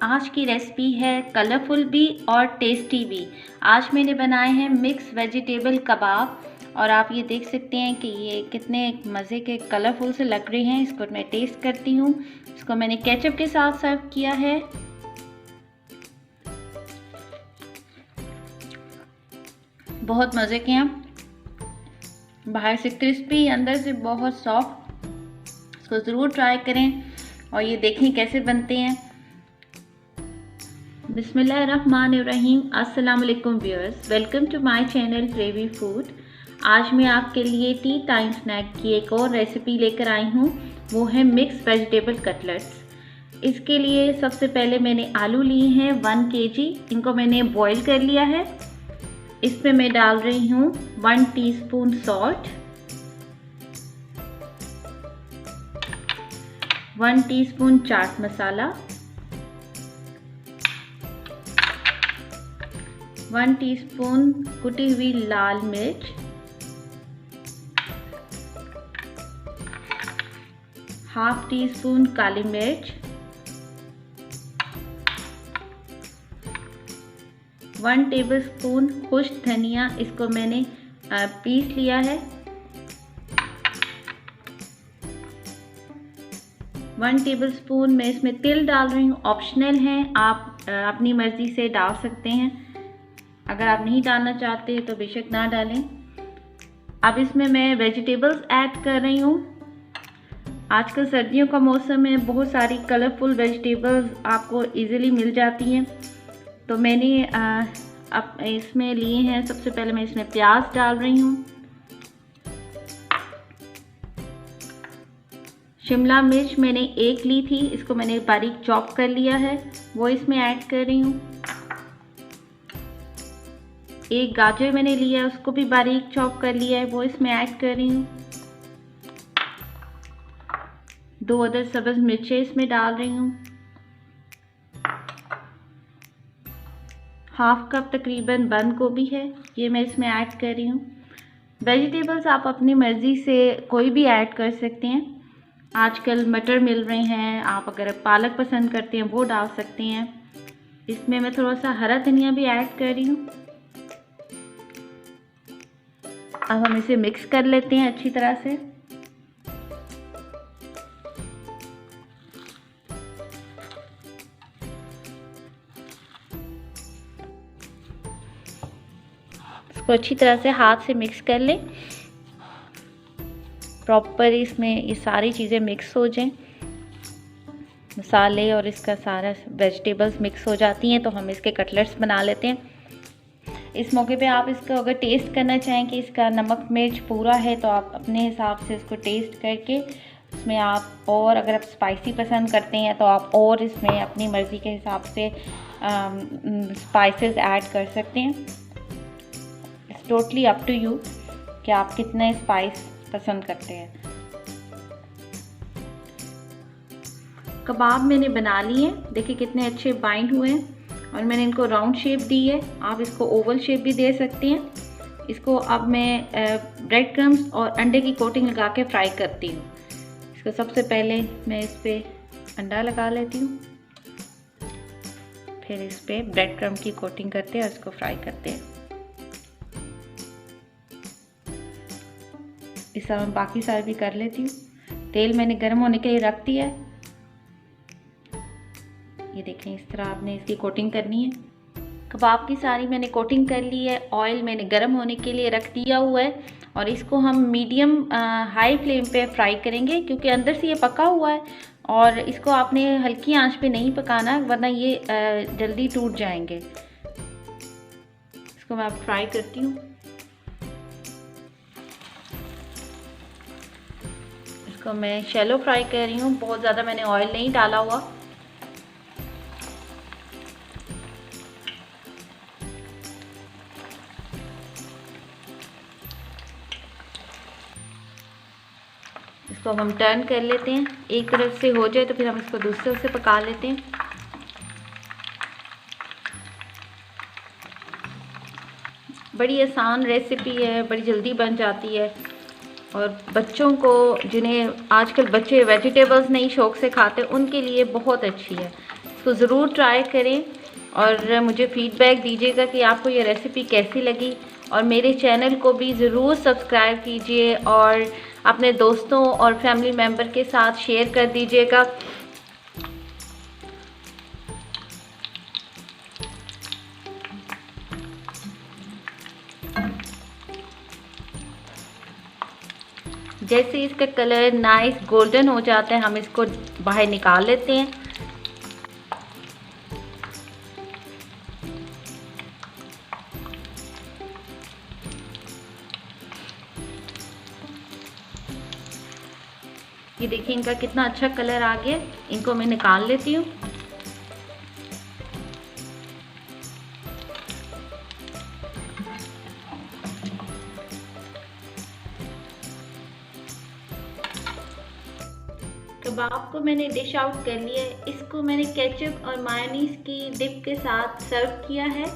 आज की रेसिपी है कलरफुल भी और टेस्टी भी। आज मैंने बनाए हैं मिक्स वेजिटेबल कबाब और आप ये देख सकते हैं कि ये कितने मज़े के कलरफुल से लग रहे हैं। इसको मैं टेस्ट करती हूँ। इसको मैंने केचप के साथ सर्व किया है। बहुत मज़े के हैं, बाहर से क्रिस्पी, अंदर से बहुत सॉफ्ट। इसको ज़रूर ट्राई करें और ये देखें कैसे बनते हैं। बिस्मिल्लाहिर्रहमानिर्रहीम। अस्सलाम वालेकुम viewers, welcome to my channel फ्रेवी फूड। आज मैं आपके लिए टी टाइम स्नैक की एक और रेसिपी लेकर आई हूँ, वो है मिक्स वेजिटेबल कटलेट्स। इसके लिए सबसे पहले मैंने आलू लिए हैं 1 kg। इनको मैंने बॉईल कर लिया है। इसमें मैं डाल रही हूँ 1 teaspoon salt, 1 teaspoon chaat masala, 1 teaspoon कुटी हुई लाल मिर्च, हाफ टी स्पून काली मिर्च, 1 टेबलस्पून खुश्क धनिया, इसको मैंने पीस लिया है, 1 टेबलस्पून मैं इसमें तिल डाल रही हूँ। ऑप्शनल है, आप अपनी मर्ज़ी से डाल सकते हैं। अगर आप नहीं डालना चाहते तो बेशक ना डालें। अब इसमें मैं वेजिटेबल्स ऐड कर रही हूँ। आजकल सर्दियों का मौसम है, बहुत सारी कलरफुल वेजिटेबल्स आपको इजीली मिल जाती हैं। तो मैंने अब इसमें लिए हैं, सबसे पहले मैं इसमें प्याज डाल रही हूँ, शिमला मिर्च मैंने 1 ली थी, इसको मैंने बारीक चॉप कर लिया है, वो इसमें ऐड कर रही हूँ। 1 गाजर मैंने लिया है, उसको भी बारीक चॉप कर लिया है, वो इसमें ऐड कर रही हूँ। 2 अदर सब्ज़ मिर्चें इसमें डाल रही हूँ। हाफ कप तकरीबन बंद गोभी है, ये मैं इसमें ऐड कर रही हूँ। वेजिटेबल्स आप अपनी मर्ज़ी से कोई भी ऐड कर सकते हैं। आजकल मटर मिल रहे हैं, आप अगर पालक पसंद करते हैं वो डाल सकते हैं। इसमें मैं थोड़ा सा हरा धनिया भी ऐड कर रही हूँ। अब हम इसे मिक्स कर लेते हैं अच्छी तरह से। इसको अच्छी तरह से हाथ से मिक्स कर लें, प्रॉपर इसमें ये सारी चीज़ें मिक्स हो जाएं, मसाले और इसका सारा वेजिटेबल्स मिक्स हो जाती हैं। तो हम इसके कटलेट्स बना लेते हैं। इस मौके पे आप इसको अगर टेस्ट करना चाहें कि इसका नमक मिर्च पूरा है तो आप अपने हिसाब से इसको टेस्ट करके इसमें आप, और अगर आप स्पाइसी पसंद करते हैं तो आप और इसमें अपनी मर्ज़ी के हिसाब से स्पाइसेस ऐड कर सकते हैं। It's totally up to you कि आप कितने स्पाइस पसंद करते हैं। कबाब मैंने बना लिए, देखिए कितने अच्छे बाइंड हुए हैं और मैंने इनको राउंड शेप दी है। आप इसको ओवल शेप भी दे सकते हैं। इसको अब मैं ब्रेड क्रम्स और अंडे की कोटिंग लगा के फ्राई करती हूँ। इसको सबसे पहले मैं इस पर अंडा लगा लेती हूँ, फिर इस पर ब्रेड क्रम की कोटिंग करते हैं और इसको फ्राई करते हैं। इस तरह मैं बाकी सारे भी कर लेती हूँ। तेल मैंने गर्म होने के लिए रख दिया है। ये देखें, इस तरह आपने इसकी कोटिंग करनी है। कबाब की सारी मैंने कोटिंग कर ली है। ऑयल मैंने गर्म होने के लिए रख दिया हुआ है और इसको हम मीडियम हाई फ्लेम पे फ्राई करेंगे, क्योंकि अंदर से ये पका हुआ है और इसको आपने हल्की आंच पे नहीं पकाना, वरना ये जल्दी टूट जाएंगे। इसको मैं अब फ्राई करती हूँ। इसको मैं शैलो फ्राई कर रही हूँ, बहुत ज़्यादा मैंने ऑयल नहीं डाला हुआ। इसको हम टर्न कर लेते हैं, एक तरफ से हो जाए तो फिर हम इसको दूसरी तरफ से पका लेते हैं। बड़ी आसान रेसिपी है, बड़ी जल्दी बन जाती है और बच्चों को, जिन्हें आजकल बच्चे वेजिटेबल्स नहीं शौक से खाते, उनके लिए बहुत अच्छी है। इसको ज़रूर ट्राई करें और मुझे फ़ीडबैक दीजिएगा कि आपको ये रेसिपी कैसी लगी। और मेरे चैनल को भी ज़रूर सब्सक्राइब कीजिए और अपने दोस्तों और फैमिली मेम्बर के साथ शेयर कर दीजिएगा। जैसे इसका कलर नाइस गोल्डन हो जाता है हम इसको बाहर निकाल लेते हैं। ये देखिए इनका कितना अच्छा कलर आ गया। इनको मैं निकाल लेती हूँ। कबाब को मैंने डिश आउट कर लिया है। इसको मैंने केचप और मायोनीज की डिप के साथ सर्व किया है।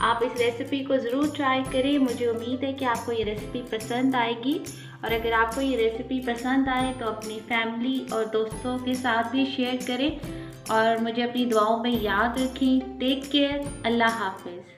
आप इस रेसिपी को ज़रूर ट्राई करें। मुझे उम्मीद है कि आपको ये रेसिपी पसंद आएगी और अगर आपको ये रेसिपी पसंद आए तो अपनी फैमिली और दोस्तों के साथ भी शेयर करें और मुझे अपनी दुआओं में याद रखें। Take care. अल्लाह हाफिज़।